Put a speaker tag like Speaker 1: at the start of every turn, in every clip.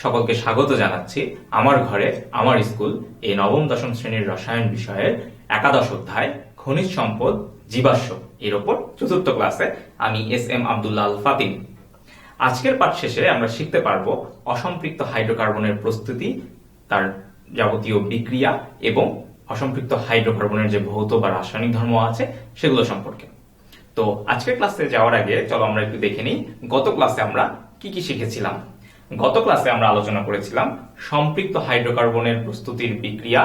Speaker 1: সকলকে স্বাগত জানাচ্ছি আমার ঘরে আমার স্কুল এই নবম দশম শ্রেণীর রসায়ন বিষয়ের একাদশ অধ্যায় খনিজ সম্পদ জীবাশ্ম এর ওপর চতুর্থ ক্লাসে আমি এস.এম. আব্দুল্লাহ আল ফাতিন। আজকের পাঠ শেষে আমরা শিখতে পারবো অসম্পৃক্ত হাইড্রোকার্বনের প্রস্তুতি, তার যাবতীয় বিক্রিয়া এবং অসম্পৃক্ত হাইড্রোকার্বনের যে ভৌত বা রাসায়নিক ধর্ম আছে সেগুলো সম্পর্কে। তো আজকের ক্লাসে যাওয়ার আগে চলো আমরা একটু দেখে নিই গত ক্লাসে আমরা কি কি শিখেছিলাম। গত ক্লাসে আমরা আলোচনা করেছিলাম সম্পৃক্ত হাইড্রোকার্বনের প্রস্তুতির বিক্রিয়া,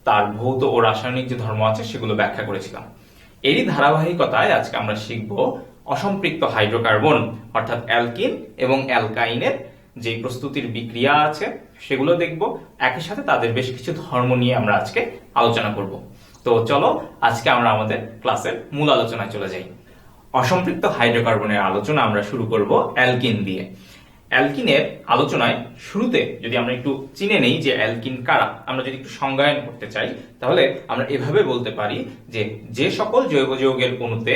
Speaker 1: তার ভৌত ও রাসায়নিক যে ধর্ম আছে সেগুলো ব্যাখ্যা করেছিলাম। এরই ধারাবাহিকতায় আজকে আমরা শিখব অসম্পৃক্ত হাইড্রোকার্বন অর্থাৎ অ্যালকিন এবং অ্যালকাইনের যে প্রস্তুতির বিক্রিয়া আছে সেগুলো দেখব, একই সাথে তাদের বেশ কিছু ধর্ম নিয়ে আমরা আজকে আলোচনা করব। তো চলো আজকে আমরা আমাদের ক্লাসের মূল আলোচনায় চলে যাই। অসম্পৃক্ত হাইড্রোকার্বনের আলোচনা আমরা শুরু করব অ্যালকিন দিয়ে। অ্যালকিনের আলোচনায় শুরুতে যদি আমরা একটু চিনে নেই যে অ্যালকিন কারা, আমরা যদি একটু সংজ্ঞায়ন করতে চাই তাহলে আমরা এভাবে বলতে পারি যে যে সকল জৈব যৌগের অণুতে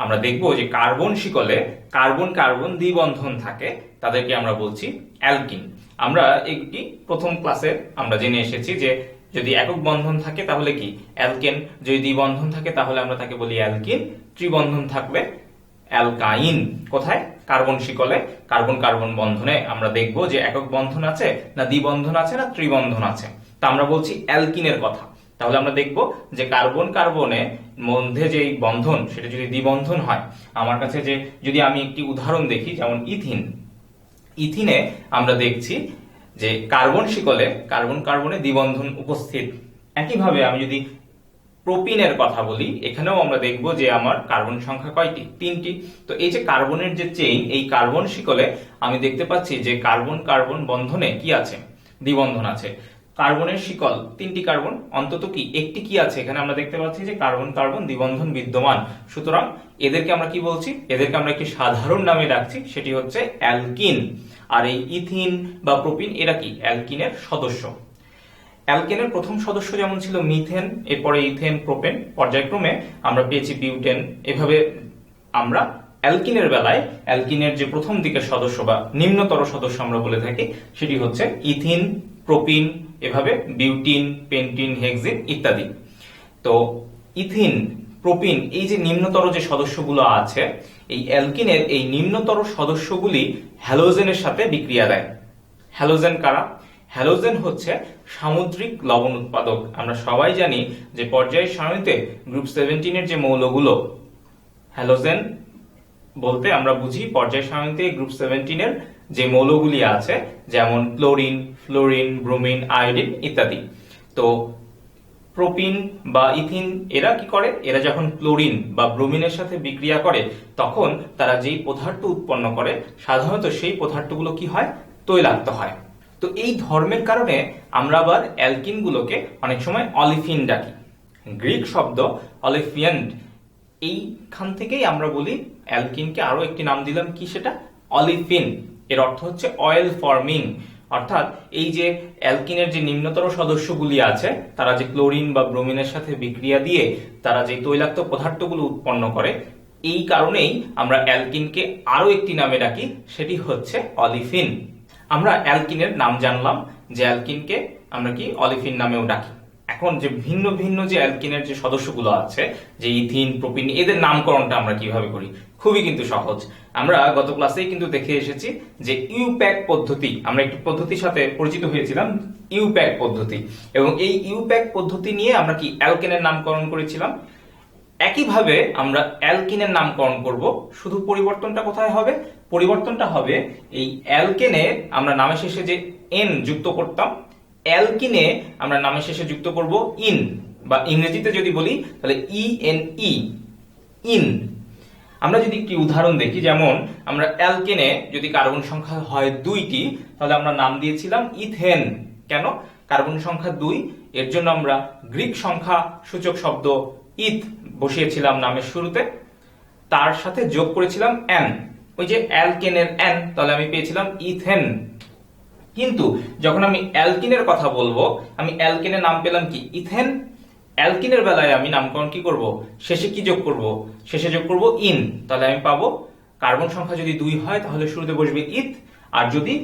Speaker 1: আমরা দেখব যে কার্বন শিকলে কার্বন কার্বন দ্বিবন্ধন থাকে তাদেরকে আমরা বলছি অ্যালকিন। আমরা একটি প্রথম ক্লাসে আমরা জেনে এসেছি যে যদি একক বন্ধন থাকে তাহলে কি অ্যালকেন, যদি দ্বিবন্ধন থাকে তাহলে আমরা তাকে বলি অ্যালকিন, ত্রিবন্ধন থাকলে অ্যালকাইন। কোথায়? কার্বন শিকলে কার্বন কার্বন বন্ধনে আমরা দেখব যে একক বন্ধন আছে না দ্বিবন্ধন আছে না ত্রিবন্ধন আছে, তা আমরা বলছি অ্যালকিনের কথা। তাহলে আমরা দেখব যে কার্বন কার্বনের মধ্যে যে বন্ধন সেটা যদি দ্বিবন্ধন হয়, আমার কাছে যে যদি আমি একটি উদাহরণ দেখি যেমন ইথিন, ইথিনে আমরা দেখছি যে কার্বন শিকলে কার্বন কার্বনে দ্বিবন্ধন উপস্থিত। একইভাবে আমি যদি প্রোপিনের কথা বলি, এখানেও আমরা দেখব যে আমার কার্বন সংখ্যা কয়টি? 3টি। তো এই যে কার্বনের যে চেইন, এই কার্বন শিকলে আমি দেখতে পাচ্ছি যে কার্বন কার্বন বন্ধনে কি আছে? দ্বিবন্ধন আছে। কার্বনের শিকল 3টি কার্বন, অন্তত কি একটি কি আছে? এখানে আমরা দেখতে পাচ্ছি যে কার্বন কার্বন দ্বিবন্ধন বিদ্যমান। সুতরাং এদেরকে আমরা কি বলছি? এদেরকে আমরা একটি সাধারণ নামে ডাকছি, সেটি হচ্ছে অ্যালকিন। আর এই ইথিন বা প্রোপিন এরা কি অ্যালকিনের সদস্য। অ্যালকেনের প্রথম সদস্য যেমন ছিল মিথেন, এরপরে ইথেন, প্রোপেন, পর্যায়ক্রমে আমরা পেয়েছি বিউটেন। এভাবে আমরা অ্যালকিনের বেলায় অ্যালকিনের যে প্রথম দিকের সদস্য বা নিম্নতর সদস্য আমরা বলে থাকি সেটি হচ্ছে ইথিন, প্রোপিন, এভাবে বিউটিন, পেন্টিন, হেক্সিন ইত্যাদি। তো ইথিন, প্রোপিন এই যে নিম্নতর যে সদস্যগুলো আছে, এই অ্যালকিনের এই নিম্নতর সদস্যগুলি হ্যালোজেনের সাথে বিক্রিয়া দেয়। হ্যালোজেন কারা? হ্যালোজেন হচ্ছে সামুদ্রিক লবণ উৎপাদক। আমরা সবাই জানি যে পর্যায় সারণীতে গ্রুপ 17 এর যে মৌলগুলো, হ্যালোজেন বলতে আমরা বুঝি পর্যায় সারণীতে গ্রুপ 17 এর যে মৌলগুলি আছে যেমন ক্লোরিন, ফ্লোরিন, ব্রোমিন, আয়োডিন ইত্যাদি। তো প্রোপিন বা ইথিন এরা কি করে? এরা যখন ক্লোরিন বা ব্রোমিনের সাথে বিক্রিয়া করে তখন তারা যেই পদার্থ উৎপন্ন করে সাধারণত সেই পদার্থগুলো কি হয়? তৈলাক্ত হয়। তো এই ধর্মের কারণে আমরা আবার অ্যালকিন গুলোকে অনেক সময় অলিফিন ডাকি। গ্রিক শব্দ অলিফিয়েন্ট, এইখান থেকেই আমরা বলি অ্যালকিনকে আরো একটি নাম দিলাম কি সেটা? অলিফিন। এর অর্থ হচ্ছে অয়েল ফর্মিং। অর্থাৎ এই যে অ্যালকিনের যে নিম্নতর সদস্যগুলি আছে তারা যে ক্লোরিন বা ব্রোমিনের সাথে বিক্রিয়া দিয়ে তারা যে তৈলাক্ত পদার্থগুলো উৎপন্ন করে, এই কারণেই আমরা অ্যালকিনকে আরো একটি নামে ডাকি, সেটি হচ্ছে অলিফিন। আমরা অ্যালকিনের নাম জানলাম যে অ্যালকিনকে আমরা কি অলিফিন নামেও ডাকি। এখন যে ভিন্ন ভিন্ন যে অ্যালকিনের যে সদস্যগুলো আছে যে ইথিন, প্রোপিন, এদের নামকরণটা আমরা কিভাবে করি? খুবই কিন্তু সহজ। আমরা গত ক্লাসেই কিন্তু দেখে এসেছি যে ইউপ্যাক পদ্ধতি, আমরা একটি পদ্ধতির সাথে পরিচিত হয়েছিলাম, ইউপ্যাক পদ্ধতি। এবং এই ইউপ্যাক পদ্ধতি নিয়ে আমরা কি অ্যালকেনের নামকরণ করেছিলাম। একইভাবে আমরা অ্যালকিনের নামকরণ করব, শুধু পরিবর্তনটা কোথায় হবে? পরিবর্তনটা হবে এই অ্যালকেনে আমরা নামের শেষে যে এন যুক্ত করতাম, অ্যালকিনে আমরা নামের শেষে যুক্ত করব ইন, বা ইংরেজিতে যদি বলি তাহলে ইএনই, ইন। আমরা যদি একটি উদাহরণ দেখি, যেমন আমরা অ্যালকেনে যদি কার্বন সংখ্যা হয় 2টি তাহলে আমরা নাম দিয়েছিলাম ইথেন। কেন? কার্বন সংখ্যা 2, এর জন্য আমরা গ্রিক সংখ্যা সূচক শব্দ ইথ বসিয়েছিলাম নামের শুরুতে, তার সাথে যোগ করেছিলাম এন, ওই যে অ্যালকেনের এন, তাহলে আমি পেয়েছিলাম ইথেন। কিন্তু যখন আমি অ্যালকিনের কথা বলবো, আমি অ্যালকিনের নাম পেলাম কি? ইথেন। অ্যালকিনের বেলায় আমি নামকরণ কি করব? শেষে কি যোগ করব? শেষে যোগ করব ইন। তাহলে আমি পাবো কার্বন সংখ্যা যদি 2 হয় তাহলে শুরুতে বসবে ইথ, আর যদি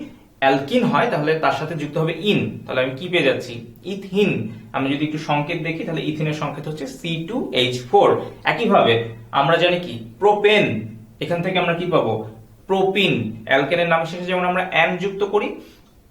Speaker 1: অ্যালকিন হয় তাহলে তার সাথে যুক্ত হবে ইন, তাহলে আমি কি পেয়ে যাচ্ছি? ইথিন। আমি যদি একটু সংকেত দেখি তাহলে ইথিনের সংকেত হচ্ছে C2H4। একইভাবে আমরা জানি কি প্রোপেন, এখান থেকে আমরা কি পাবো? প্রোপিন। অ্যালকেনের নামের শেষে যেমন আমরা অ্যান যুক্ত করি,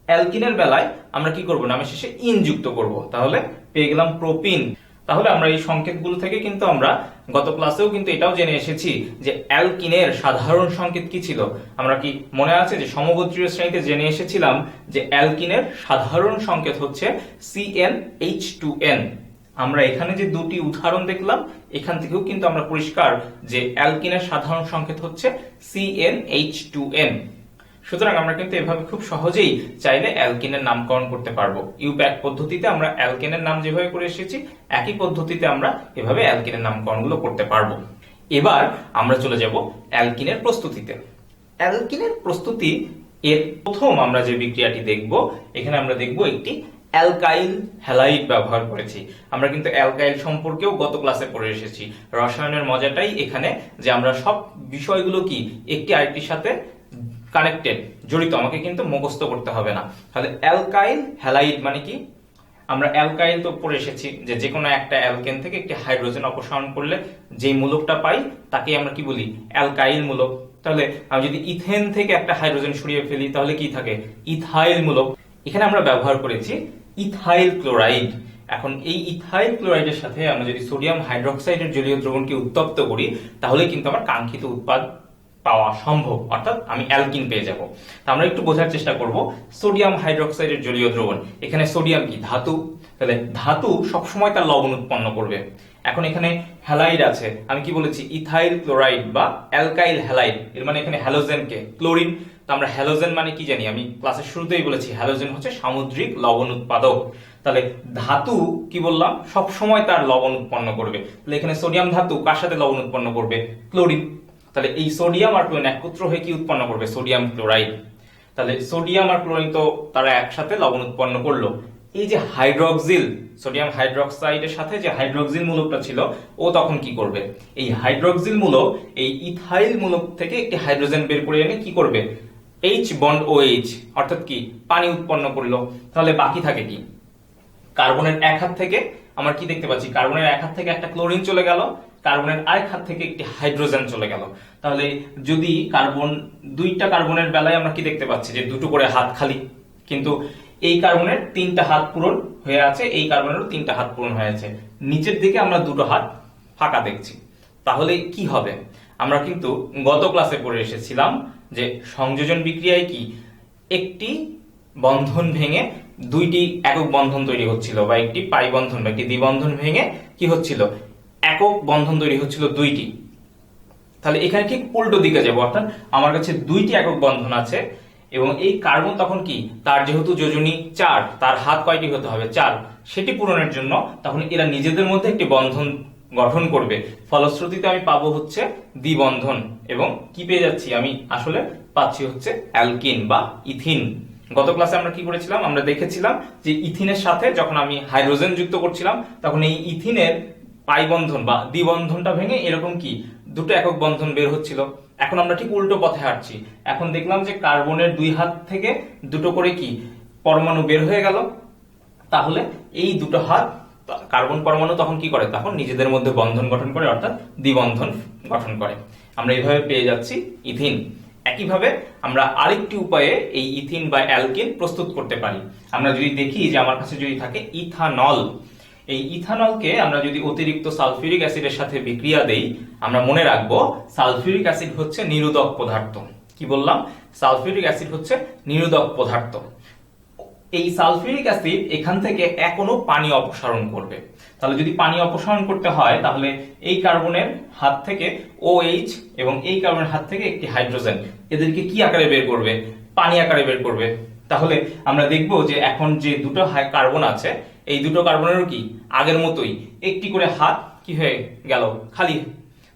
Speaker 1: অ্যালকিনের বেলায় আমরা কি করব? নামের শেষে ইন যুক্ত করব, তাহলে পেয়ে গেলাম প্রোপিন। তাহলে আমরা এই সংকেতগুলো থেকে কিন্তু আমরা গত ক্লাসেও কিন্তু এটাও জেনে এসেছি যে অ্যালকিনের সাধারণ সংকেত কি ছিল। আমরা কি মনে আছে যে সমগোত্রীয় শ্রেণীতে জেনে এসেছিলাম যে অ্যালকিনের সাধারণ সংকেত হচ্ছে CnH2n। আমরা এখানে যে দুটি উদাহরণ দেখলাম এখান থেকেও কিন্তু আমরা পরিষ্কার যে অ্যালকিনের সাধারণ সংকেত হচ্ছে CnH2n। সুতরাং আমরা কিন্তু এভাবে খুব সহজেই চাইলে অ্যালকিনের নামকরণ করতে পারবো। ইউপ্যাক পদ্ধতিতে আমরা অ্যালকেনের নাম যেভাবে করে এসেছি একই পদ্ধতিতে আমরা এভাবে অ্যালকিনের নামকরণগুলো করতে পারবো। এবার আমরা চলে যাব অ্যালকিনের প্রস্তুতিতে। অ্যালকিনের প্রস্তুতি এর প্রথম আমরা যে বিক্রিয়াটি দেখব, এখানে আমরা দেখব একটি অ্যালকাইল হ্যালাইড ব্যবহার করেছি। আমরা কিন্তু অ্যালকাইল সম্পর্কেও গত ক্লাসে পড়ে এসেছি। রসায়নের মজাটাই এখানে যে আমরা সব বিষয়গুলো কি একটি আরেকটির সাথে কানেক্টেড, জড়িত, আমাকে কিন্তু মুখস্থ করতে হবে না। তাহলে অ্যালকাইল হ্যালাইড মানে কি? আমরা অ্যালকাইল তো পড়ে এসেছি যে যে কোনো একটা অ্যালকেন থেকে একটি হাইড্রোজেন অপসারণ করলে যে মূলকটা পাই তাকে আমরা কি বলি? অ্যালকাইল মূলক। তাহলে আমি যদি ইথেন থেকে একটা হাইড্রোজেন সরিয়ে ফেলি তাহলে কি থাকে? ইথাইল মূলক। এখানে আমরা ব্যবহার করেছি ইথাইল ক্লোরাইড। এখন এই ইথাইল ক্লোরাইডের সাথে আমরা যদি সোডিয়াম হাইড্রোক্সাইডের জলীয় দ্রবণকে উত্তপ্ত করি তাহলে কিন্তু আমার কাঙ্ক্ষিত উৎপাদ পাওয়া সম্ভব, অর্থাৎ আমি অ্যালকিন পেয়ে যাব। তা আমরা একটু বোঝার চেষ্টা করব সোডিয়াম হাইড্রোক্সাইডের জলীয় দ্রবণ। এখানে সোডিয়াম কি? ধাতু। তাহলে ধাতু সবসময় তার লবণ উৎপন্ন করবে। এখন এখানে হ্যালাইড আছে, আমি কি বলেছি? ইথাইল ক্লোরাইড বা অ্যালকাইল হ্যালাইড। এর মানে এখানে হ্যালোজেনকে ক্লোরিন। তো আমরা হ্যালোজেন মানে কি জানি? আমি ক্লাসের শুরুতেই বলেছি হ্যালোজেন হচ্ছে সামুদ্রিক লবণ উৎপাদক। তাহলে ধাতু কি বললাম? সব সময় তার লবণ উৎপন্ন করবে। তাহলে এখানে সোডিয়াম ধাতু কার সাথে লবণ উৎপন্ন করবে? ক্লোরিন। তাহলে এই সোডিয়াম আর ক্লোরিন একত্র হয়ে কি উৎপন্ন করবে? Sodium chloride. তাহলে সোডিয়াম আর ক্লোরিন তো তারা একসাথে লবণ উৎপন্ন করলো। এই যে হাইড্রক্সিল, সোডিয়াম হাইড্রক্সাইডের সাথে যে হাইড্রক্সিল মূলকটা ছিল ও তখন কি করবে? এই হাইড্রক্সিল মূলক এই ইথাইল মূলক থেকে একটি হাইড্রোজেন বের করে এনে কি করবে? H বন্ড OH, অর্থাৎ কি পানি উৎপন্ন করলো। তাহলে বাকি থাকে কি? কার্বনের এক হাত থেকে আমরা কি দেখতে পাচ্ছি? কার্বনের এক হাত থেকে একটা ক্লোরিন চলে গেল, কার্বনের আরেক হাত থেকে একটি হাইড্রোজেন চলে গেল। তাহলে যদি দুইটা কার্বনের বেলায় আমরা কি দেখতে পাচ্ছি? যে দুটো করে হাত খালি, কিন্তু এই কার্বনের তিনটা হাত পূরণ হয়ে আছে, এই কার্বনেরও তিনটা হাত পূরণ হয়ে আছে, নিচের দিকে আমরা দুটো হাত ফাঁকা দেখছি। তাহলে কি হবে? আমরা কিন্তু গত ক্লাসে পড়ে এসেছিলাম যে সংযোজন বিক্রিয়ায় কি একটি বন্ধন ভেঙে দুইটি একক বন্ধন তৈরি হচ্ছিল, বা একটি পাই বন্ধন বা একটি দ্বিবন্ধন ভেঙে কি হচ্ছিল? একক বন্ধন তৈরি হচ্ছিল দুইটি। তাহলে এখানে ঠিক উল্টো দিকে যাবো, অর্থাৎ আমার কাছে দুইটি একক বন্ধন আছে এবং এই কার্বন তখন কি তার যেহেতু যোজনী 4, তার হাত কয়টি হতে হবে? 4। সেটি পূরণের জন্য তখন এরা নিজেদের মধ্যে একটি বন্ধন গঠন করবে। ফলশ্রুতিতে আমি পাবো হচ্ছে দ্বিবন্ধন, এবং কি পেয়ে যাচ্ছি? আমি আসলে পাচ্ছি হচ্ছে অ্যালকিন বা ইথিন। গত ক্লাসে আমরা কি করেছিলাম? আমরা দেখেছিলাম যে ইথিনের সাথে যখন আমি হাইড্রোজেন যুক্ত করছিলাম তখন এই ইথিনের পাই বন্ধন বা দ্বিবন্ধনটা ভেঙে এরকম কি দুটো একক বন্ধন বের হচ্ছিল। এখন আমরা ঠিক উল্টো পথে হাঁটছি। এখন দেখলাম যে কার্বনের দুই হাত থেকে দুটো করে কি পরমাণু বের হয়ে গেল। তাহলে এই দুটো হাত কার্বন পরমাণু তখন কি করে? তখন নিজেদের মধ্যে বন্ধন গঠন করে, অর্থাৎ দ্বিবন্ধন গঠন করে। আমরা এইভাবে পেয়ে যাচ্ছি ইথিন। একইভাবে আমরা আরেকটি উপায়ে এই ইথিন বা অ্যালকিন প্রস্তুত করতে পারি। আমরা যদি দেখি যে আমার কাছে যদি থাকে ইথানল, এই ইথানলকে আমরা যদি অতিরিক্ত সালফিউরিক অ্যাসিডের সাথে বিক্রিয়া দেই, আমরা মনে রাখবো সালফিউরিক অ্যাসিড হচ্ছে নিরোধক পদার্থ। কি বললাম? সালফিউরিক অ্যাসিড হচ্ছে নিরোধক পদার্থ। এই সালফিউরিক অ্যাসিড এখান থেকে এখনো পানি অপসারণ করবে। তাহলে যদি পানি অপসারণ করতে হয় তাহলে এই কার্বনের হাত থেকে OH এবং এই কার্বনের হাত থেকে একটি হাইড্রোজেন, এদেরকে কি আকারে বের করবে? পানি আকারে বের করবে। তাহলে আমরা দেখব যে এখন যে দুটো কার্বন আছে এই দুটো কার্বনেরও কি আগের মতোই একটি করে হাত কি হয়ে গেল? খালি।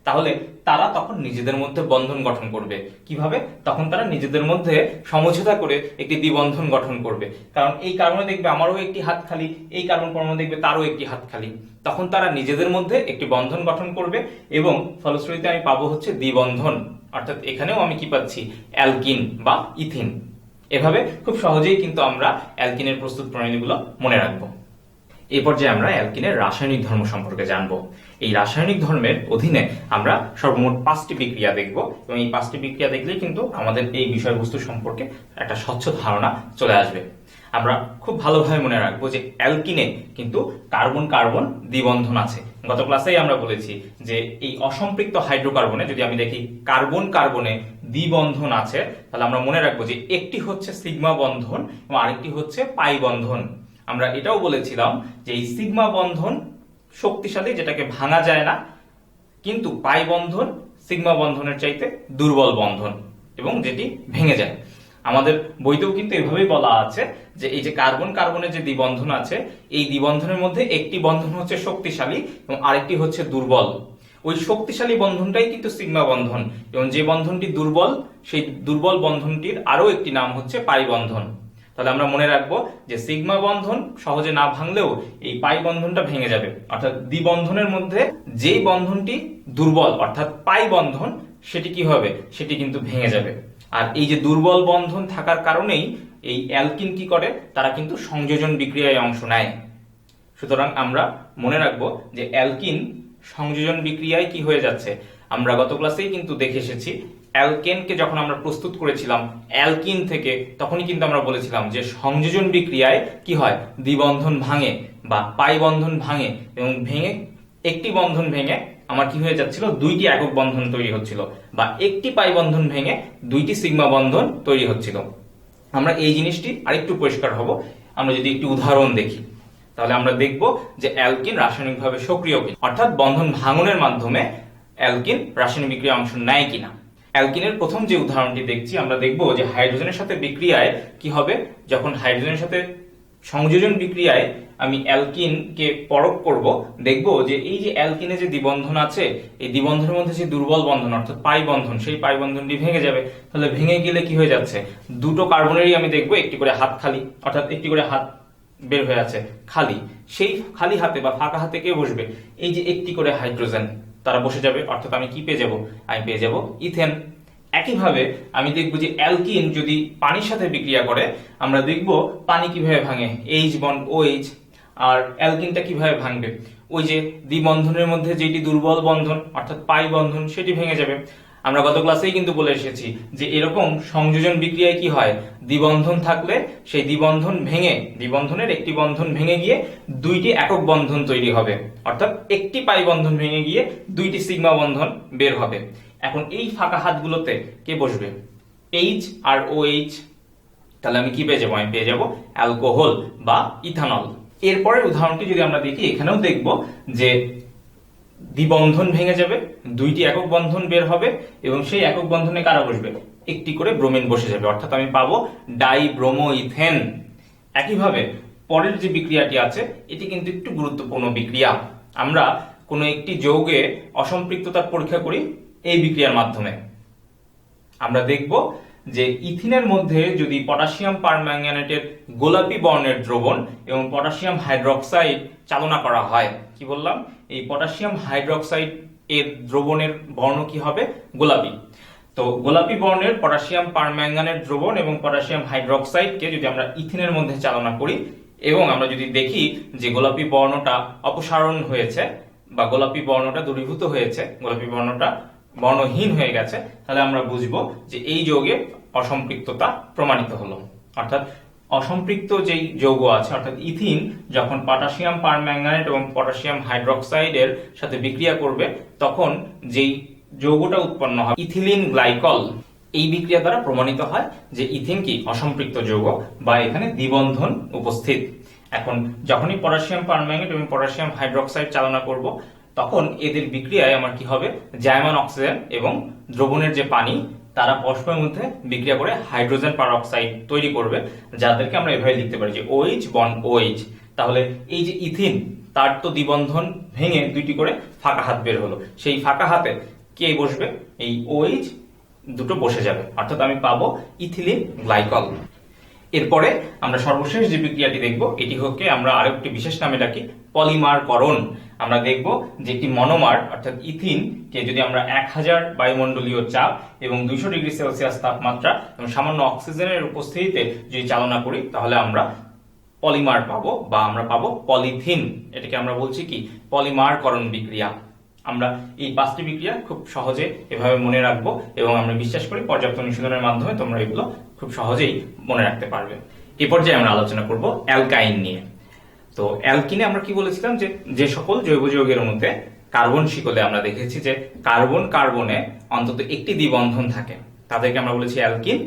Speaker 1: তাহলে তারা তখন নিজেদের মধ্যে বন্ধন গঠন করবে। কিভাবে? তখন তারা নিজেদের মধ্যে সমঝোতা করে একটি দ্বিবন্ধন গঠন করবে। কারণ এই কার্বনে দেখবে আমারও একটি হাত খালি, এই কার্বন পরমাণু দেখবে তারও একটি হাত খালি। তখন তারা নিজেদের মধ্যে একটি বন্ধন গঠন করবে এবং ফলশ্রুতিতে আমি পাবো হচ্ছে দ্বিবন্ধন। অর্থাৎ এখানেও আমি কি পাচ্ছি? অ্যালকিন বা ইথিন। এভাবে খুব সহজেই কিন্তু আমরা অ্যালকিনের প্রস্তুত প্রণালীগুলো মনে রাখবো। এই পর্যায়ে আমরা অ্যালকিনের রাসায়নিক ধর্ম সম্পর্কে জানব। এই রাসায়নিক ধর্মের অধীনে আমরা সর্বমোট 5টি বিক্রিয়া দেখব এবং এই 5টি বিক্রিয়া দেখলেই কিন্তু আমাদের এই বিষয়বস্তু সম্পর্কে একটা স্বচ্ছ ধারণা চলে আসবে। আমরা খুব ভালোভাবে মনে রাখবো যে অ্যালকিনে কিন্তু কার্বন কার্বন দ্বিবন্ধন আছে। গত ক্লাসেই আমরা বলেছি যে এই অসম্পৃক্ত হাইড্রোকার্বনে যদি আমি দেখি কার্বন কার্বনে দ্বিবন্ধন আছে, তাহলে আমরা মনে রাখবো যে একটি হচ্ছে সিগমা বন্ধন এবং আরেকটি হচ্ছে পাই বন্ধন। আমরা এটাও বলেছিলাম যে এই সিগমা বন্ধন শক্তিশালী, যেটাকে ভাঙা যায় না, কিন্তু পাই বন্ধন সিগমা বন্ধনের চাইতে দুর্বল বন্ধন এবং যেটি ভেঙে যায়। আমাদের বইতেও কিন্তু এভাবেই বলা আছে যে এই যে কার্বন কার্বনের যে দ্বিবন্ধন আছে, এই দ্বিবন্ধনের মধ্যে একটি বন্ধন হচ্ছে শক্তিশালী এবং আরেকটি হচ্ছে দুর্বল। ওই শক্তিশালী বন্ধনটাই কিন্তু সিগমা বন্ধন এবং যে বন্ধনটি দুর্বল, সেই দুর্বল বন্ধনটির আরো একটি নাম হচ্ছে পাই বন্ধন। তাহলে আমরা মনে রাখবো যে সিগমা বন্ধন সহজে না ভাঙলেও এই পাই বন্ধনটা ভেঙে যাবে, অর্থাৎ দ্বিবন্ধনের মধ্যে যেই বন্ধনটি দুর্বল অর্থাৎ পাই বন্ধন, সেটি কি হবে, সেটি কিন্তু ভেঙে যাবে। আর এই যে দুর্বল বন্ধন থাকার কারণেই এই অ্যালকিন কি করে, তারা কিন্তু সংযোজন বিক্রিয়ায় অংশ নেয়। সুতরাং আমরা মনে রাখবো যে অ্যালকিন সংযোজন বিক্রিয়ায় কি হয়ে যাচ্ছে। আমরা গত ক্লাসেই কিন্তু দেখে এসেছি অ্যালকেনকে যখন আমরা প্রস্তুত করেছিলাম অ্যালকিন থেকে, তখনই কিন্তু আমরা বলেছিলাম যে সংযোজন বিক্রিয়ায় কি হয়, দ্বিবন্ধন ভাঙে বা পাই বন্ধন ভাঙে এবং ভেঙে একটি বন্ধন ভেঙে আমার কি হয়ে যাচ্ছিল, দুইটি একক বন্ধন তৈরি হচ্ছিল, বা একটি পাই বন্ধন ভেঙে দুইটি সিগমা বন্ধন তৈরি হচ্ছিল। আমরা এই জিনিসটি আরেকটু পরিষ্কার হব আমরা যদি একটি উদাহরণ দেখি। তাহলে আমরা দেখব যে অ্যালকিন রাসায়নিকভাবে সক্রিয় কিনা, অর্থাৎ বন্ধন ভাঙনের মাধ্যমে অ্যালকিন রাসায়নিক বিক্রিয়ায় অংশ নেয় কিনা। অ্যালকিনের প্রথম যে উদাহরণটি দেখছি, আমরা দেখব যে হাইড্রোজেনের সাথে বিক্রিয়ায় কি হবে, যখন হাইড্রোজেনের সাথে সংযোজন বিক্রিয়ায় আমি অ্যালকিনকে পরখ করব, দেখব যে এই যে অ্যালকিনে যে দ্বিবন্ধন আছে, এই দ্বিবন্ধনের মধ্যে যে দুর্বল বন্ধন অর্থাৎ পাই বন্ধন, সেই পাই বন্ধনটি ভেঙে যাবে। তাহলে ভেঙে গেলে কি হয়ে যাচ্ছে, দুটো কার্বনেরই আমি দেখব একটি করে হাত খালি, অর্থাৎ একটি করে হাত বের হয়ে আছে খালি। সেই খালি হাতে বা ফাঁকা হাতে কে বসবে, এই যে একটি করে হাইড্রোজেন, তারা বসে যাবে, অর্থাৎ আমি কি পেয়ে যাব, আমি পেয়ে যাব ইথেন। একইভাবে আমি দেখব যে অ্যালকিন যদি পানির সাথে বিক্রিয়া করে, আমরা দেখব পানি কিভাবে ভাঙে, এইচ বন্ড OH। আর অ্যালকিনটা কিভাবে ভাঙবে, ওই যে দ্বিবন্ধনের মধ্যে যেটি দুর্বল বন্ধন অর্থাৎ পাই বন্ধন, সেটি ভেঙে যাবে। আমরা গত ক্লাসেই কিন্তু বলে এসেছি যে এরকম সংযোজন বিক্রিয়ায় কি হয়, দ্বিবন্ধন থাকলে সেই দ্বিবন্ধন ভেঙে, দ্বিবন্ধনের একটি বন্ধন ভেঙে গিয়ে দুইটি একক বন্ধন তৈরি হবে, অর্থাৎ একটি পাই বন্ধন ভেঙে গিয়ে দুইটি সিগমা বন্ধন বের হবে। এখন এই ফাঁকা হাতগুলোতে কে বসবে, এইচ আর OH। তাহলে আমি কি পেয়ে যাবো, আমি পেয়ে যাবো অ্যালকোহল বা ইথানল। এরপরের উদাহরণটি যদি আমরা দেখি, এখানেও দেখব যে দ্বিবন্ধন ভেঙে যাবে, দুইটি একক বন্ধন বের হবে এবং সেই একক বন্ধনে কারা বসবে, একটি করে ব্রোমিন বসে যাবে, অর্থাৎ আমি পাবো ডাইব্রোমো ইথেন। একইভাবে পরের যে বিক্রিয়াটি আছে, এটি কিন্তু একটু গুরুত্বপূর্ণ বিক্রিয়া। আমরা কোনো একটি যৌগে অসম্পৃক্ততার পরীক্ষা করি এই বিক্রিয়ার মাধ্যমে। আমরা দেখব যে ইথিনের মধ্যে যদি পটাশিয়াম পারম্যাঙ্গানেটের গোলাপি বর্ণের দ্রবণ এবং পটাশিয়াম হাইড্রক্সাইড চালনা করা হয়, কি বললাম, এই পটাশিয়াম হাইড্রক্সাইড এর দ্রবণের বর্ণ কি হবে, গোলাপি। তো গোলাপি বর্ণের পটাশিয়াম পারম্যাঙ্গানেট দ্রবণ এবং পটাশিয়াম হাইড্রক্সাইডকে যদি আমরা ইথিনের মধ্যে চালনা করি এবং আমরা যদি দেখি যে গোলাপি বর্ণটা অপসারণ হয়েছে বা গোলাপি বর্ণটা দূরীভূত হয়েছে, গোলাপি বর্ণটা বর্ণহীন হয়ে গেছে, তাহলে আমরা বুঝবো যে এই যৌগে অসম্পৃক্ততা প্রমাণিত হলো। অর্থাৎ অসম্পৃক্ত যেই যৌগ আছে অর্থাৎ ইথিন যখন পটাশিয়াম পারম্যাঙ্গানেট এবং পটাশিয়াম হাইড্রক্সাইডের সাথে বিক্রিয়া করবে, তখন যেই যৌগটা উৎপন্ন হয় ইথিলিন গ্লাইকল, এই বিক্রিয়া দ্বারা প্রমাণিত হয় যে ইথিন কি অসম্পৃক্ত যৌগ বা এখানে দ্বিবন্ধন উপস্থিত। এখন যখনই পটাশিয়াম পারম্যাঙ্গানেট এবং পটাশিয়াম হাইড্রক্সাইড চালনা করব, তখন এদের বিক্রিয়ায় আমার কি হবে, জায়মান অক্সিজেন এবং দ্রবণের যে পানি, তারা পরস্পরের মধ্যে বিক্রিয়া করে হাইড্রোজেন পারঅক্সাইড তৈরি করবে, যাদেরকে আমরা এভাবে লিখতে পারি যে OH বন্ড OH। তাহলে এই যে ইথিন, তার তো দ্বিবন্ধন ভেঙে দুইটি করে ফাঁকা হাত বের হলো, সেই ফাঁকা হাতে কে বসবে, এই OH দুটো বসে যাবে, অর্থাৎ আমি পাবো ইথিলিন গ্লাইকল। এরপরে আমরা সর্বশেষ যে বিক্রিয়াটি দেখব, এটি হচ্ছে আমরা আরেকটি বিশেষ নামে ডাকি পলিমারকরণ। আমরা দেখব যে একটি মনোমার অর্থাৎ ইথিন কে যদি আমরা 1000 বায়ুমণ্ডলীয় চাপ এবং 200 ডিগ্রি সেলসিয়াস তাপমাত্রা এবং সামান্য অক্সিজেনের উপস্থিতিতে যদি চালনা করি তাহলে আমরা পলিমার পাবো বা আমরা পাবো পলিথিন। এটাকে আমরা বলছি কি পলিমারকরণ বিক্রিয়া। আমরা এই 5টি বিক্রিয়া খুব সহজে এভাবে মনে রাখবো এবং আমরা বিশ্বাস করি পর্যাপ্ত অনুশীলনের মাধ্যমে তোমরা এগুলো খুব সহজেই মনে রাখতে পারবে। এই পর্যায়ে আমরা আলোচনা করব অ্যালকাইন নিয়ে। তো অ্যালকিনে আমরা কি বলেছিলাম যে যে সকল জৈব যৌগের অণুতে কার্বন শিকলে আমরা দেখেছি যে কার্বন কার্বনে অন্তত একটি দ্বিবন্ধন থাকে, তাদেরকে আমরা বলেছি অ্যালকিন।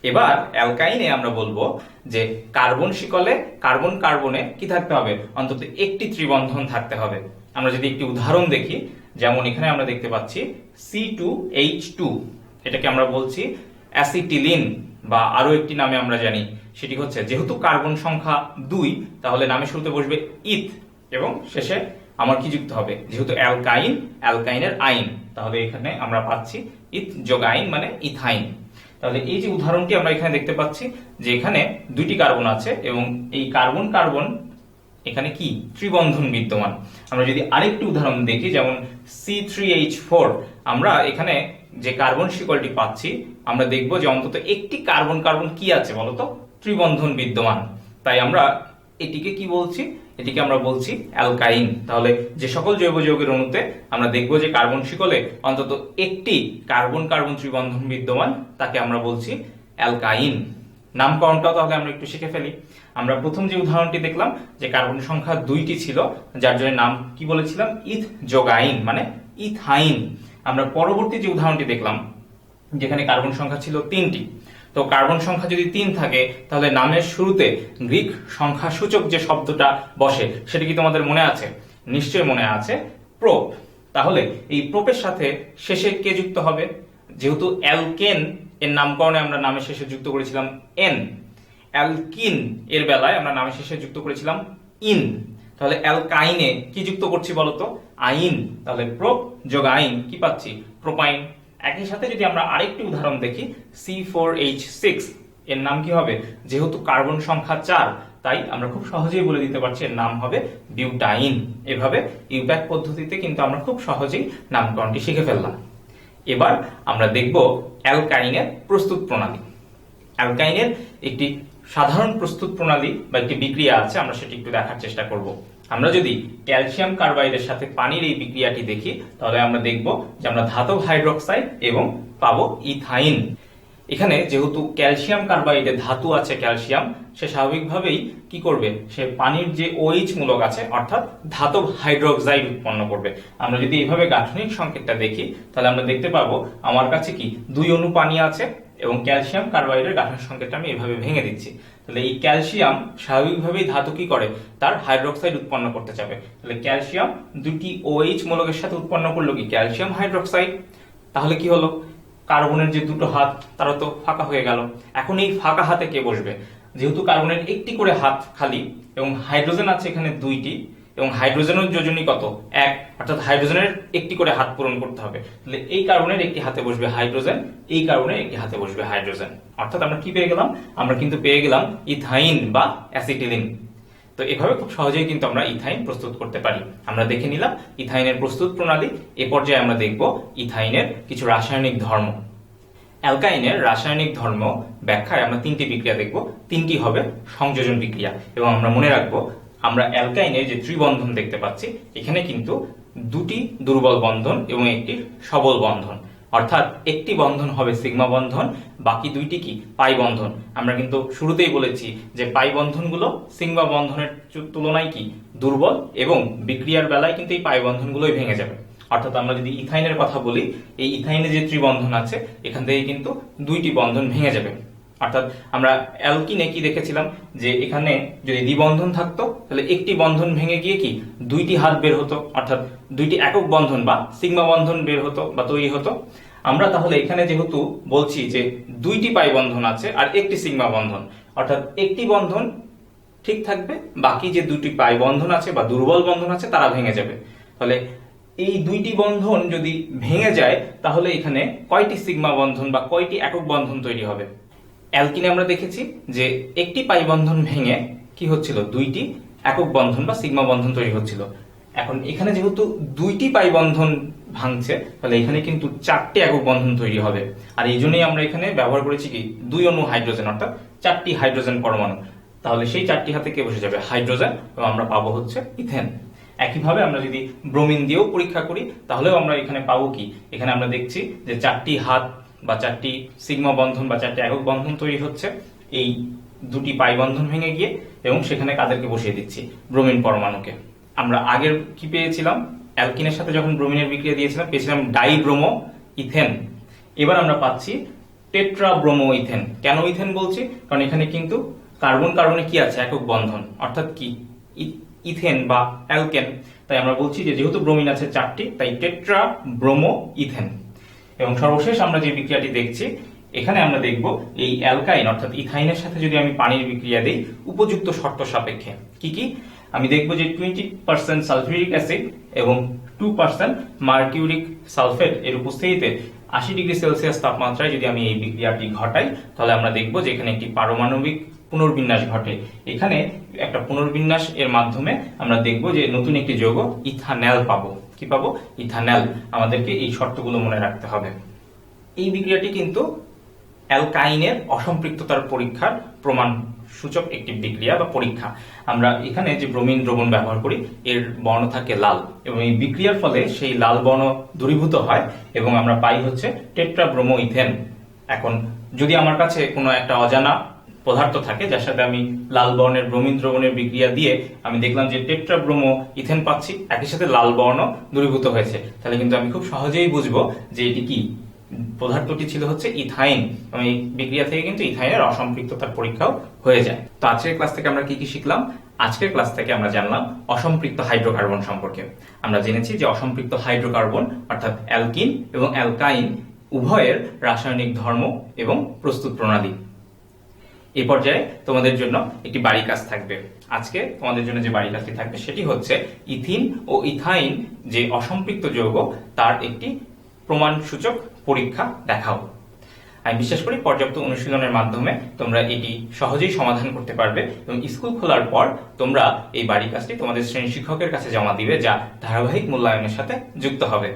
Speaker 1: এবার অ্যালকাইনে আমরা বলবো যে কার্বন শিকলে কার্বন কার্বনে কি থাকতে হবে, অন্তত একটি ত্রিবন্ধন থাকতে হবে। আমরা যদি একটি উদাহরণ দেখি, যেমন এখানে আমরা দেখতে পাচ্ছি C2H2, এটাকে আমরা বলছি অ্যাসিটিলিন বা আরো একটি নামে আমরা জানি, সেটি হচ্ছে যেহেতু কার্বন সংখ্যা 2 তাহলে নামের শুরুতে বসবে ইথ এবং শেষে আমার কি যুক্ত হবে, যেহেতু অ্যালকাইন অ্যালকাইনের আইন, তাহলে এখানে আমরা পাচ্ছি ইথ যোগ আইন মানে ইথাইন। তাহলে এই যে উদাহরণটি আমরা এখানে দেখতে পাচ্ছি যে এখানে 2টি কার্বন আছে এবং এই কার্বন কার্বন এখানে কি ত্রিবন্ধন বিদ্যমান। আমরা যদি আরেকটি উদাহরণ দেখি, যেমন C3H4, আমরা এখানে যে কার্বন শিকলটি পাচ্ছি আমরা দেখব যে অন্তত একটি কার্বন কার্বন কি আছে বলতো, ত্রিবন্ধন বিদ্যমান। তাই আমরা এটিকে কি বলছি, এটিকে আমরা বলছি অ্যালকাইন। তাহলে যে সকল জৈব যৌগের অণুতে আমরা দেখব যে কার্বন শিকলে অন্তত একটি কার্বন কার্বন ত্রিবন্ধন বিদ্যমান তাকে আমরা বলছি অ্যালকাইন। নামকরণটাও তাহলে আমরা একটু শিখে ফেলি। আমরা প্রথম যে উদাহরণটি দেখলাম যে কার্বন সংখ্যা 2টি ছিল, যার জন্য নাম কি বলেছিলাম, ইথ যোগ আইন মানে ইথাইন। আমরা পরবর্তী যে উদাহরণটি দেখলাম যেখানে কার্বন সংখ্যা ছিল 3টি, তো কার্বন সংখ্যা যদি 3 থাকে তাহলে নামের শুরুতে গ্রিক সংখ্যা সূচক যে শব্দটা বসে সেটা কি তোমাদের মনে আছে? নিশ্চয়ই মনে আছে, প্রোপ। তাহলে এই প্রোপের সাথে শেষে কে যুক্ত হবে? যেহেতু অ্যালকেন এর নামকরণে আমরা নামের শেষে যুক্ত করেছিলাম এন, অ্যালকিন এর বেলায় আমরা নামের শেষে যুক্ত করেছিলাম ইন, তাহলে অ্যালকাইনে কি যুক্ত করছি বলতো, আইন। তাহলে প্রোপ যোগ আইন কি পাচ্ছি, প্রোপাইন। একই সাথে যদি আমরা আরেকটি উদাহরণ দেখি C4H6, এর নাম কি হবে, যেহেতু কার্বন সংখ্যা 4 তাই আমরা খুব সহজেই বলে দিতে পারছি এর নাম হবে বিউটাইন। এভাবে ইউপ্যাক পদ্ধতিতে কিন্তু আমরা খুব সহজেই নামকরণটি শিখে ফেললাম। এবার আমরা দেখব অ্যালকাইনের প্রস্তুত প্রণালী। অ্যালকাইনের একটি সাধারণ প্রস্তুত প্রণালী বা একটি বিক্রিয়া আছে, আমরা সেটি একটু দেখার চেষ্টা করব। আমরা যদি ক্যালসিয়াম কার্বাইডের সাথে পানির এই বিক্রিয়াটি দেখি তাহলে আমরা দেখব যে আমরা ধাতব হাইড্রোক্সাইড এবং পাবো ইথাইন। এখানে যেহেতু ক্যালসিয়াম কার্বাইডে ধাতু আছে ক্যালসিয়াম, সে স্বাভাবিকভাবেই কি করবে, সে পানির যে OH মূলক আছে অর্থাৎ ধাতব হাইড্রোক্সাইড উৎপন্ন করবে। আমরা যদি এইভাবে গাঠনিক সংকেতটা দেখি তাহলে আমরা দেখতে পাবো আমার কাছে কি 2 অণু পানি আছে এবং ক্যালসিয়াম কার্বাইডের গাঠনিক সংকেতটা আমি এভাবে ভেঙে দিচ্ছি। তাহলে এই ক্যালসিয়াম স্বাভাবিকভাবেই ধাতু কি করে, তার হাইড্রোক্সাইড উৎপন্ন করতে চাবে। তাহলে ক্যালসিয়াম 2টি OH মূলকের সাথে উৎপন্ন করলো কি ক্যালসিয়াম হাইড্রোক্সাইড। তাহলে কি হলো, কার্বনের যে 2টো হাত তারা তো ফাঁকা হয়ে গেল। এখন এই ফাঁকা হাতে কে বসবে, যেহেতু কার্বনের একটি করে হাত খালি এবং হাইড্রোজেন আছে এখানে 2টি এবং হাইড্রোজেনের যোজনী কত, 1, অর্থাৎ হাইড্রোজেনের একটি করে হাত পূরণ করতে হবে। তাহলে এই কার্বনের একটি হাতে বসবে হাইড্রোজেন, এই কার্বনের একটি হাতে বসবে হাইড্রোজেন, অর্থাৎ আমরা কি পেয়ে গেলাম, আমরা কিন্তু পেয়ে গেলাম ইথাইন বা অ্যাসিটিলিন। তো এভাবে খুব সহজেই কিন্তু আমরা ইথাইন প্রস্তুত করতে পারি। আমরা দেখে নিলাম ইথাইনের প্রস্তুত প্রণালী। এ পর্যায়ে আমরা দেখব ইথাইনের কিছু রাসায়নিক ধর্ম। অ্যালকাইনের রাসায়নিক ধর্ম ব্যাখ্যায় আমরা 3টি বিক্রিয়া দেখব, 3টি হবে সংযোজন বিক্রিয়া। এবং আমরা মনে রাখবো আমরা অ্যালকাইনে যে ত্রিবন্ধন দেখতে পাচ্ছি এখানে কিন্তু 2টি দুর্বল বন্ধন এবং একটি সবল বন্ধন, অর্থাৎ একটি বন্ধন হবে সিগমা বন্ধন, বাকি 2টি কি পাই বন্ধন। আমরা কিন্তু শুরুতেই বলেছি যে পাই বন্ধনগুলো সিগমা বন্ধনের তুলনায় কি দুর্বল এবং বিক্রিয়ার বেলায় কিন্তু এই পাই বন্ধনগুলোই ভেঙে যাবে। অর্থাৎ আমরা যদি ইথাইনের কথা বলি, এই ইথাইনে যে ত্রিবন্ধন আছে এখান থেকে কিন্তু 2টি বন্ধন ভেঙে যাবে। অর্থাৎ আমরা অ্যালকিনে কি দেখেছিলাম যে এখানে যদি দ্বিবন্ধন থাকতো তাহলে একটি বন্ধন ভেঙে গিয়ে কি 2টি হাত বের হতো, অর্থাৎ 2টি একক বন্ধন বা সিগমা বন্ধন বের হতো বা তৈরি হতো। আমরা তাহলে এখানে যেহেতু বলছি যে 2টি পাই বন্ধন আছে আর একটি সিগমা বন্ধন, অর্থাৎ একটি বন্ধন ঠিক থাকবে, বাকি যে 2টি পাই বন্ধন আছে বা দুর্বল বন্ধন আছে তারা ভেঙে যাবে। তাহলে এই 2টি বন্ধন যদি ভেঙে যায় তাহলে এখানে কয়টি সিগমা বন্ধন বা কয়টি একক বন্ধন তৈরি হবে? অ্যালকিনে আমরা দেখেছি যে একটি পাই বন্ধন ভেঙে কি হচ্ছিল, 2টি একক বন্ধন বা সিগমা বন্ধন তৈরি হচ্ছিল। এখন এখানে যেহেতু দুইটি পাই বন্ধন ভাঙছে, তাহলে এখানে কিন্তু 4টি একক বন্ধন তৈরি হবে। আর এই জন্যই আমরা এখানে ব্যবহার করেছি কি 2 অণু হাইড্রোজেন, অর্থাৎ 4টি হাইড্রোজেন পরমাণু। তাহলে সেই 4টি হাতে কে বসে যাবে? হাইড্রোজেন, এবং আমরা পাবো হচ্ছে ইথেন। একইভাবে আমরা যদি ব্রোমিন দিয়েও পরীক্ষা করি তাহলেও আমরা এখানে পাবো কি, এখানে আমরা দেখছি যে 4টি হাত বা 4টি সিগমা বন্ধন বা 4টি একক বন্ধন তৈরি হচ্ছে এই দুটি পাই বন্ধন ভেঙে গিয়ে, এবং সেখানে কাদেরকে বসিয়ে দিচ্ছি? ব্রোমিন পরমাণুকে। আমরা আগের কি পেয়েছিলাম? অ্যালকিনের সাথে যখন ব্রোমিনের বিক্রিয়া দিয়েছিলাম পেয়েছিলাম ডাইব্রোমো ইথেন। এবার আমরা পাচ্ছি টেট্রাব্রোমো ইথেন। কেন ইথেন বলছি? কারণ এখানে কিন্তু কার্বন কার্বনে কি আছে? একক বন্ধন, অর্থাৎ কি ইথেন বা অ্যালকেন। তাই আমরা বলছি যে যেহেতু ব্রোমিন আছে 4টি, তাই টেট্রাব্রোমো ইথেন। এবং সর্বশেষ আমরা যে বিক্রিয়াটি দেখছি, এখানে আমরা দেখব এই অ্যালকাইন অর্থাৎ ইথাইনের সাথে যদি আমি পানির বিক্রিয়া দেই উপযুক্ত শর্ত সাপেক্ষে, কি কি আমি দেখব যে 20% সালফিউরিক অ্যাসিড এবং 2% মার্কিউরিক সালফেট এর উপস্থিতিতে 80 ডিগ্রি সেলসিয়াস তাপমাত্রায় যদি আমি এই বিক্রিয়াটি ঘটাই, তাহলে আমরা দেখব যে এখানে একটি পারমাণবিক পুনর্বিন্যাস ঘটে। এখানে একটা পুনর্বিন্যাস এর মাধ্যমে আমরা দেখব যে নতুন একটি যৌগ ইথানল পাবো। কি পাবো? ইথানল। আমাদেরকে এই শর্তগুলো মনে রাখতে হবে। এই বিক্রিয়াটি কিন্তু অ্যালকাইনের অসম্পৃক্ততার পরীক্ষার প্রমাণ সূচক একটি বিক্রিয়া বা পরীক্ষা। আমরা এখানে যে ব্রোমিন দ্রবণ ব্যবহার করি এর বর্ণ থাকে লাল, এবং এই বিক্রিয়ার ফলে সেই লাল বর্ণ দূরীভূত হয় এবং আমরা পাই হচ্ছে টেট্রাব্রোমো ইথেন। এখন যদি আমার কাছে কোনো একটা অজানা পদার্থ থাকে যার সাথে আমি লাল বর্ণের ব্রোমিন দ্রবণের বিক্রিয়া দিয়ে আমি দেখলাম যে টেট্রাব্রোমো ইথেন পাচ্ছি, একই সাথে লাল বর্ণ দূরীভূত হয়েছে, তাহলে কিন্তু আমি খুব সহজেই বুঝবো যে এটি কি পদার্থটি ছিল হচ্ছে ইথাইন। এবং এই বিক্রিয়া থেকে কিন্তু ইথাইনের অসম্পৃক্ততার পরীক্ষাও হয়ে যায়। তো আজকের ক্লাস থেকে আমরা কি কি শিখলাম? আজকের ক্লাস থেকে আমরা জানলাম অসম্পৃক্ত হাইড্রোকার্বন সম্পর্কে। আমরা জেনেছি যে অসম্পৃক্ত হাইড্রোকার্বন অর্থাৎ অ্যালকিন এবং অ্যালকাইন উভয়ের রাসায়নিক ধর্ম এবং প্রস্তুত প্রণালী। এই পর্যায়ে তোমাদের জন্য একটি বাড়ি কাজ থাকবে। আজকে তোমাদের জন্য যে বাড়ি কাজটি থাকবে সেটি হচ্ছে ইথিন ও ইথাইন যে অসম্পৃক্ত যৌগ তার একটি প্রমাণ সূচক পরীক্ষা দেখাও। আমি বিশ্বাস করি পর্যাপ্ত অনুশীলনের মাধ্যমে তোমরা এটি সহজেই সমাধান করতে পারবে, এবং স্কুল খোলার পর তোমরা এই বাড়ি কাজটি তোমাদের শ্রেণী শিক্ষকের কাছে জমা দিবে, যা ধারাবাহিক মূল্যায়নের সাথে যুক্ত হবে।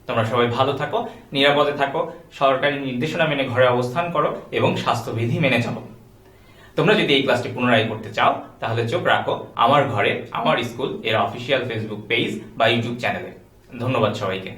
Speaker 1: তোমরা সবাই ভালো থাকো, নিরাপদে থাকো, সরকারি নির্দেশনা মেনে ঘরে অবস্থান করো এবং স্বাস্থ্যবিধি মেনে চলো। তোমরা যদি এই ক্লাসটি পুনরায় করতে চাও তাহলে চোখ রাখো আমার ঘরে আমার স্কুল এর অফিসিয়াল ফেসবুক পেজ বা ইউটিউব চ্যানেলে। ধন্যবাদ সবাইকে।